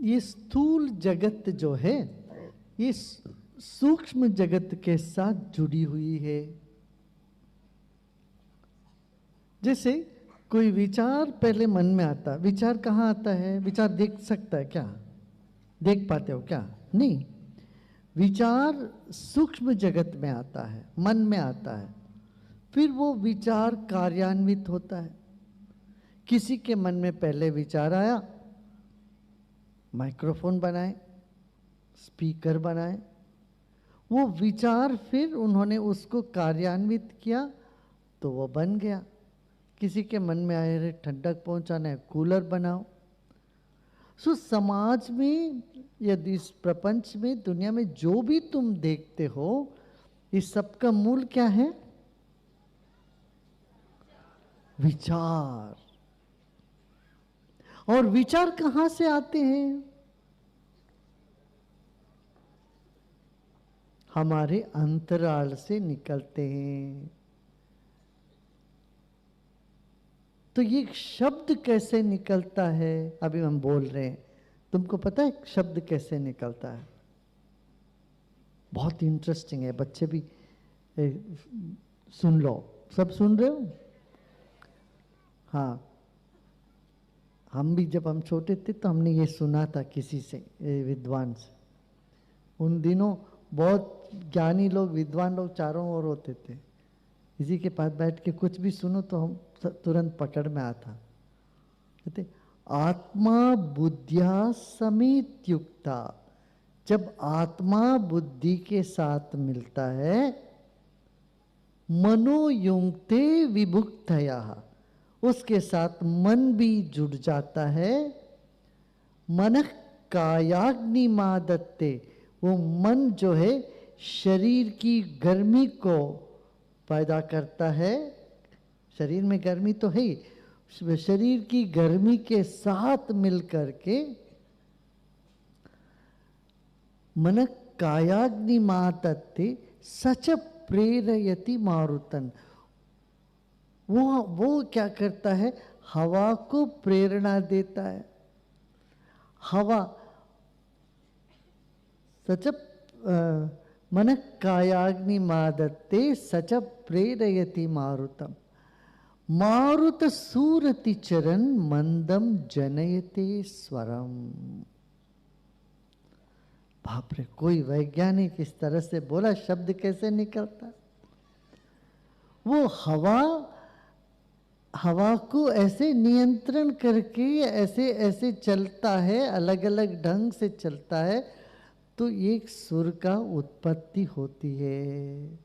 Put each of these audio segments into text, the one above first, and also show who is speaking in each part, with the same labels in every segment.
Speaker 1: ये स्थूल जगत जो है ये सूक्ष्म जगत के साथ जुड़ी हुई है। जैसे कोई विचार पहले मन में आता, विचार कहाँ आता है? विचार देख सकता है क्या? देख पाते हो क्या? नहीं। विचार सूक्ष्म जगत में आता है, मन में आता है, फिर वो विचार कार्यान्वित होता है। किसी के मन में पहले विचार आया, माइक्रोफोन बनाए, स्पीकर बनाए, वो विचार फिर उन्होंने उसको कार्यान्वित किया तो वो बन गया। किसी के मन में आए, ठंडक पहुंचाना है, कूलर बनाओ। सो समाज में, यदि इस प्रपंच में, दुनिया में जो भी तुम देखते हो, इस सब का मूल क्या है? विचार। और विचार कहां से आते हैं? हमारे अंतराल से निकलते हैं। तो ये शब्द कैसे निकलता है? अभी हम बोल रहे हैं, तुमको पता है शब्द कैसे निकलता है? बहुत इंटरेस्टिंग है, बच्चे भी सुन लो। सब सुन रहे हो? हाँ, हम भी जब हम छोटे थे तो हमने ये सुना था किसी से, विद्वान से। उन दिनों बहुत ज्ञानी लोग, विद्वान लोग चारों ओर होते थे। इसी के पास बैठ के कुछ भी सुनो तो हम तुरंत पकड़ में आता। कहते आत्मा बुद्धिया समेत युक्ता। जब आत्मा बुद्धि के साथ मिलता है, मनोयुक्ते विभुक्तया, उसके साथ मन भी जुड़ जाता है। मनः कायाग्निमादत्ते, वो मन जो है शरीर की गर्मी को पैदा करता है। शरीर में गर्मी तो है ही, शरीर की गर्मी के साथ मिलकर के मन कायाग्निमादत्ते सच प्रेरयति मारुतन। वो क्या करता है? हवा को प्रेरणा देता है। हवा सच मन कायाग्निमादत्ते सच प्रेरयति मारुतम। मारुत सूरति चरण मंदम जनयते स्वरम। बाप रे, कोई वैज्ञानिक इस तरह से बोला शब्द कैसे निकलता? वो हवा को ऐसे नियंत्रण करके ऐसे ऐसे चलता है, अलग अलग ढंग से चलता है, तो एक सुर का उत्पत्ति होती है।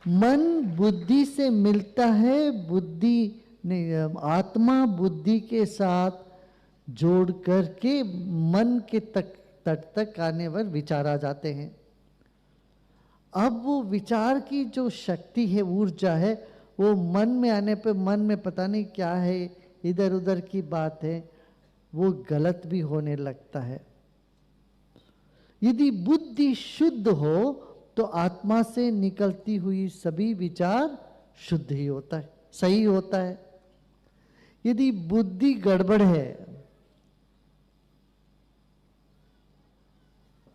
Speaker 1: मन बुद्धि से मिलता है, बुद्धि नहीं, आत्मा बुद्धि के साथ जोड़ करके मन के तट तक आने पर विचार आ जाते हैं। अब वो विचार की जो शक्ति है, ऊर्जा है, वो मन में आने पे मन में पता नहीं क्या है, इधर उधर की बात है, वो गलत भी होने लगता है। यदि बुद्धि शुद्ध हो तो आत्मा से निकलती हुई सभी विचार शुद्ध ही होता है, सही होता है। यदि बुद्धि गड़बड़ है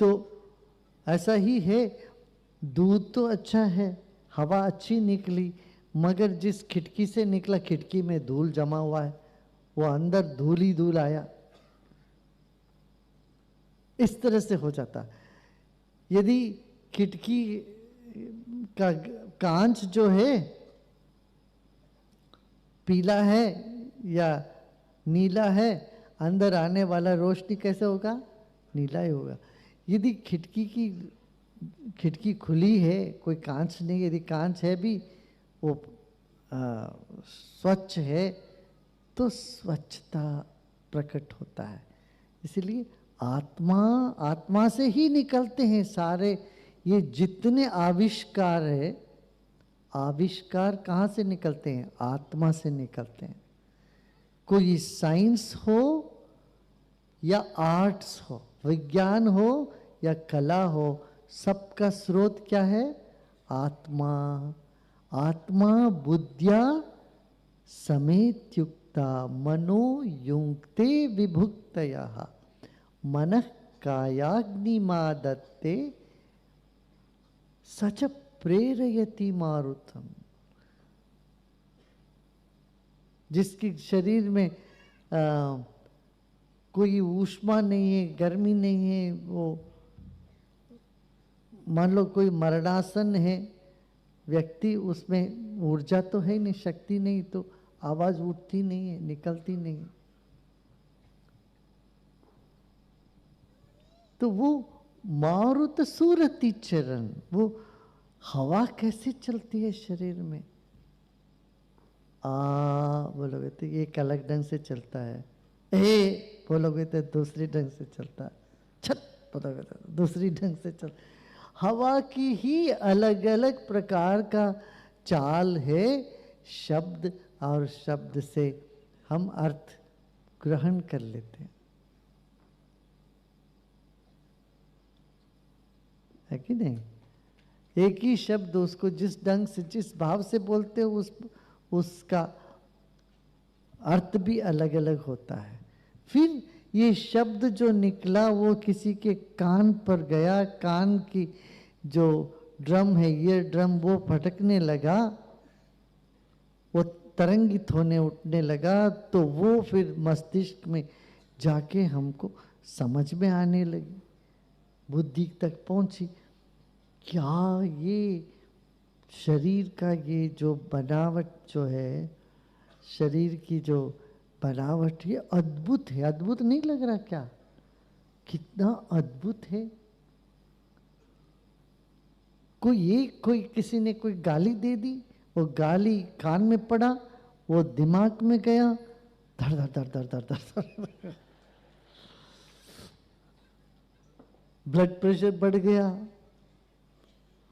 Speaker 1: तो ऐसा ही है, दूध तो अच्छा है, हवा अच्छी निकली, मगर जिस खिड़की से निकला खिड़की में धूल जमा हुआ है, वो अंदर धूल ही धूल आया। इस तरह से हो जाता। यदि खिड़की का कांच जो है पीला है या नीला है, अंदर आने वाला रोशनी कैसे होगा? नीला ही होगा। यदि खिड़की खुली है, कोई कांच नहीं, यदि कांच है भी वो स्वच्छ है, तो स्वच्छता प्रकट होता है। इसलिए आत्मा से ही निकलते हैं सारे ये जितने आविष्कार है। आविष्कार कहाँ से निकलते हैं? आत्मा से निकलते हैं। कोई साइंस हो या आर्ट्स हो, विज्ञान हो या कला हो, सबका स्रोत क्या है? आत्मा। आत्मा बुद्धिया समेत युक्ता। युक्ता मनो युक्ते विभुक्तयः मनः कायाग्निमादत्ते सच प्रेरयति मारुतम। जिसके शरीर में कोई ऊष्मा नहीं है, गर्मी नहीं है, वो मान लो कोई मरणासन है व्यक्ति, उसमें ऊर्जा तो है नहीं, शक्ति नहीं, तो आवाज उठती नहीं है, निकलती नहीं। तो वो मारुत सूरति चरण, वो हवा कैसे चलती है शरीर में, बोलोगे तो एक अलग ढंग से चलता है, ए बोलोगे तो दूसरी ढंग से चलता है, छत बोलोगे तो दूसरी ढंग से चलता। हवा की ही अलग अलग प्रकार का चाल है। शब्द और शब्द से हम अर्थ ग्रहण कर लेते हैं, है कि नहीं? एक ही शब्द उसको जिस ढंग से, जिस भाव से बोलते हो, उसका अर्थ भी अलग अलग होता है। फिर ये शब्द जो निकला वो किसी के कान पर गया, कान की जो ड्रम है, ये ड्रम, वो फटकने लगा, वो तरंगित होने उठने लगा, तो वो फिर मस्तिष्क में जाके हमको समझ में आने लगी, बुद्धि तक पहुंची। क्या ये शरीर का ये जो बनावट जो है, शरीर की जो बनावट, ये अद्भुत है। अद्भुत नहीं लग रहा क्या? कितना अद्भुत है। कोई किसी ने कोई गाली दे दी, वो गाली कान में पड़ा, वो दिमाग में गया, धर धर धर धर धर धर धर, ब्लड प्रेशर बढ़ गया,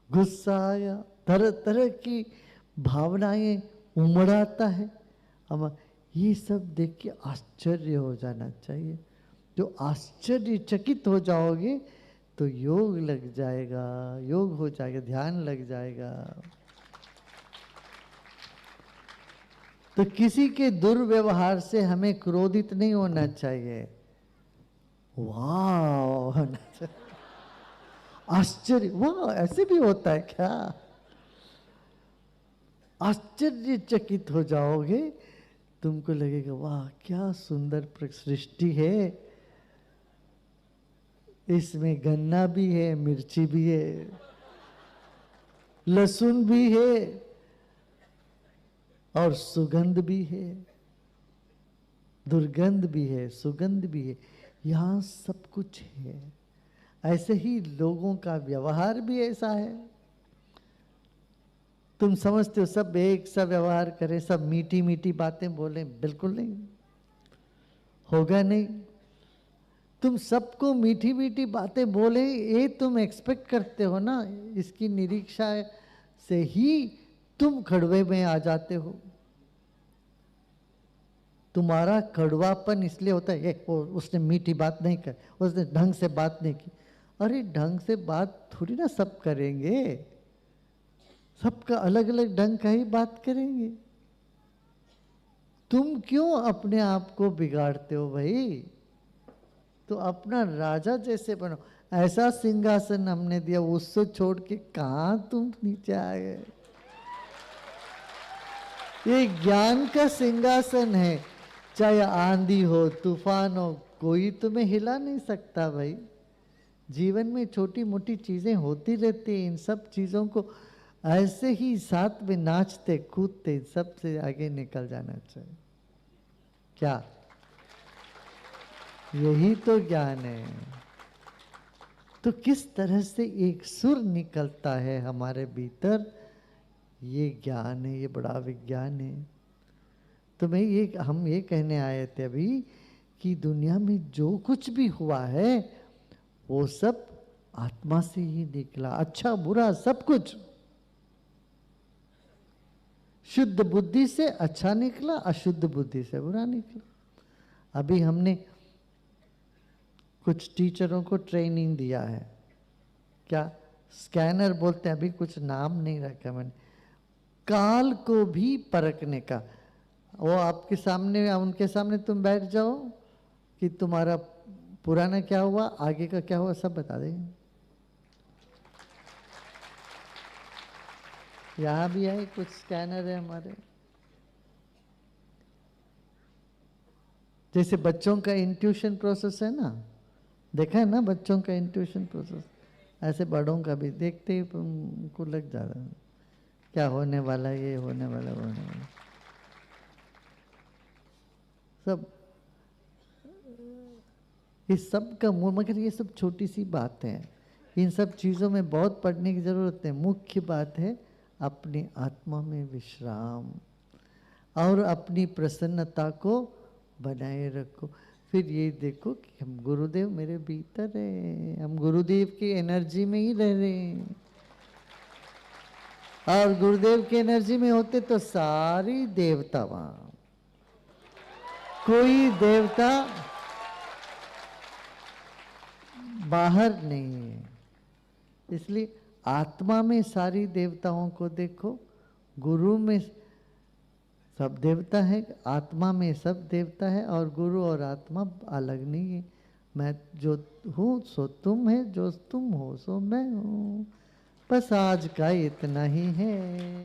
Speaker 1: गुस्सा आया, तरह तरह की भावनाएं उमड़ आता है। अब ये सब देख के आश्चर्य हो जाना चाहिए। जो आश्चर्यचकित हो जाओगे तो योग लग जाएगा, योग हो जाएगा, ध्यान लग जाएगा। तो किसी के दुर्व्यवहार से हमें क्रोधित नहीं होना चाहिए, वाह होना चाहिए, आश्चर्य, वाह ऐसे भी होता है क्या? आश्चर्यचकित हो जाओगे, तुमको लगेगा वाह क्या सुंदर सृष्टि है, इसमें गन्ना भी है, मिर्ची भी है, लहसुन भी है और सुगंध भी है, दुर्गंध भी है, सुगंध भी है, यहाँ सब कुछ है। ऐसे ही लोगों का व्यवहार भी ऐसा है। तुम समझते हो सब एक सा व्यवहार करें, सब मीठी मीठी बातें बोले, बिल्कुल नहीं, होगा नहीं। तुम सबको मीठी मीठी बातें बोले, ये तुम एक्सपेक्ट करते हो ना, इसकी निरीक्षा से ही तुम कड़वे में आ जाते हो। तुम्हारा कड़वापन इसलिए होता है, उसने मीठी बात नहीं कर, उसने ढंग से बात नहीं की। अरे ढंग से बात थोड़ी ना सब करेंगे, सबका अलग अलग ढंग का ही बात करेंगे। तुम क्यों अपने आप को बिगाड़ते हो भाई? तो अपना राजा जैसे बनो। ऐसा सिंहासन हमने दिया, उससे छोड़ के कहां तुम नीचे आ गए? ये ज्ञान का सिंहासन है, चाहे आंधी हो, तूफान हो, कोई तुम्हें हिला नहीं सकता भाई। जीवन में छोटी मोटी चीजें होती रहती हैं, इन सब चीजों को ऐसे ही साथ में नाचते कूदते सबसे आगे निकल जाना चाहिए। क्या यही तो ज्ञान है? तो किस तरह से एक सुर निकलता है हमारे भीतर, ये ज्ञान है, ये बड़ा विज्ञान है। तो हम ये कहने आए थे अभी कि दुनिया में जो कुछ भी हुआ है वो सब आत्मा से ही निकला, अच्छा बुरा सब कुछ। शुद्ध बुद्धि से अच्छा निकला, अशुद्ध बुद्धि से बुरा निकला। अभी हमने कुछ टीचरों को ट्रेनिंग दिया है, क्या स्कैनर बोलते हैं, अभी कुछ नाम नहीं रखा मैंने, काल को भी परखने का। वो आपके सामने, उनके सामने तुम बैठ जाओ कि तुम्हारा पुराना क्या हुआ, आगे का क्या हुआ, सब बता देंगे। यहाँ भी है कुछ स्कैनर है हमारे। जैसे बच्चों का इंट्यूशन प्रोसेस है ना, देखा है ना बच्चों का इंट्यूशन प्रोसेस, ऐसे बड़ों का भी देखते ही उनको लग जाता है क्या होने वाला, ये होने वाला, वो होने वाला। सब इस सब का मूल, मगर ये सब छोटी सी बात है, इन सब चीज़ों में बहुत पढ़ने की ज़रूरत है। मुख्य बात है अपनी आत्मा में विश्राम और अपनी प्रसन्नता को बनाए रखो। फिर ये देखो कि हम गुरुदेव मेरे भीतर है, हम गुरुदेव की एनर्जी में ही रह रहे हैं, और गुरुदेव की एनर्जी में होते तो सारी देवता वहां, कोई देवता बाहर नहीं है। इसलिए आत्मा में सारी देवताओं को देखो, गुरु में सब देवता है, आत्मा में सब देवता है, और गुरु और आत्मा अलग नहीं है। मैं जो हूँ सो तुम है, जो तुम हो सो मैं हूँ। बस आज का इतना ही है।